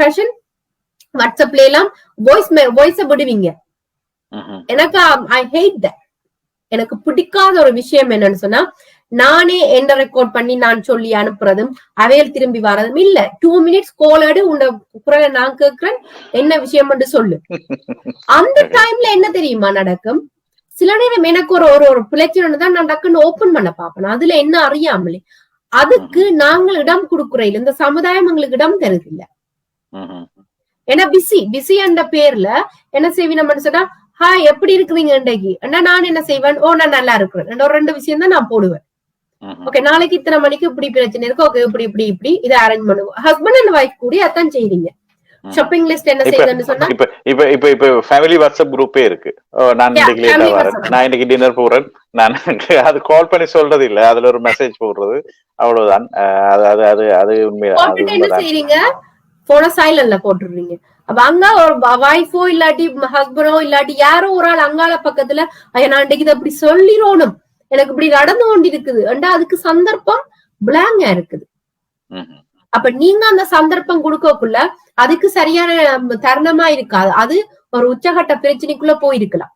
Fashion வாட்ஸ்அப்ல எல்லாம் voice விடுவீங்க. எனக்கு ஐ ஹேட் தட். எனக்கு பிடிக்காத ஒரு விஷயம் என்னன்னு சொன்னா, நானே என்ன ரெக்கார்ட் பண்ணி நான் சொல்லி அனுப்புறதும் அவையில் திரும்பி வரதும் இல்ல. 2 minutes கோலடு உண்ட குரலை நான் கேட்கிறேன், என்ன விஷயம் என்று சொல்லு. அந்த டைம்ல என்ன தெரியுமா நடக்கும்? சில நேரம் எனக்கு ஒரு பிரச்சனை தான் நான் டக்குன்னு ஓபன் பண்ண பாப்பேன். அதுல என்ன அறியாமலே. அதுக்கு நாங்கள் இடம் கொடுக்குறோம். இந்த சமுதாயம் எங்களுக்கு இடம் தருது இல்ல. ஏன்னா பிஸி என்ற பேர்ல என்ன செய்வீங்க சொன்னா, ஹாய் எப்படி இருக்கிறீங்க இன்றைக்கு? நான் என்ன செய்வேன், ஓ நான் நல்லா இருக்கிறேன். ஒரு 2 விஷயம் தான் நான் போடுவேன். ஓகே, நாளைக்கு இத்தனை மணிக்கு இப்படி பிரச்சனை இருக்கு, ஓகே இப்படி இதை அரேஞ்ச் பண்ணுவோம். ஹஸ்பண்ட் அண்ட் வைஃப் கூட அதான் செய்றீங்க. ஷாப்பிங் லிஸ்ட் என்ன செய்யுதுன்னு சொன்னா, இப்ப ஃபேமிலி வாட்ஸ்அப் குரூப்பே இருக்கு. நான் இன்னைக்கு லேட்டா வரேன், நான் இன்னைக்கு டின்னர் போறேன், நான் அது கால் பண்ணி சொல்றது இல்ல, அதுல ஒரு மெசேஜ் போடுறது, அவ்வளவுதான். அது உண்மையா என்ன செய்றீங்க, போன சைலண்ட்ல போட்டுடுறீங்க. அப்ப அங்க ஒரு வைஃபோ இல்லாட்டி ஹஸ்பண்டோ இல்லாட்டி யாரோ ஒரு ஆள் அங்கால பக்கத்துல, ஐயா நான் இன்றைக்கு இதை அப்படி சொல்லிடணும், எனக்கு இப்படி நடந்து கொண்டு இருக்குது, அதுக்கு சந்தர்ப்பம் பிளாங்கா இருக்குது. அப்ப நீங்க அந்த சந்தர்ப்பம் கொடுக்கக்குள்ள அதுக்கு சரியான தருணமா இருக்காது. அது ஒரு உச்சகட்ட பிரச்சனைக்குள்ள போயிருக்கலாம்.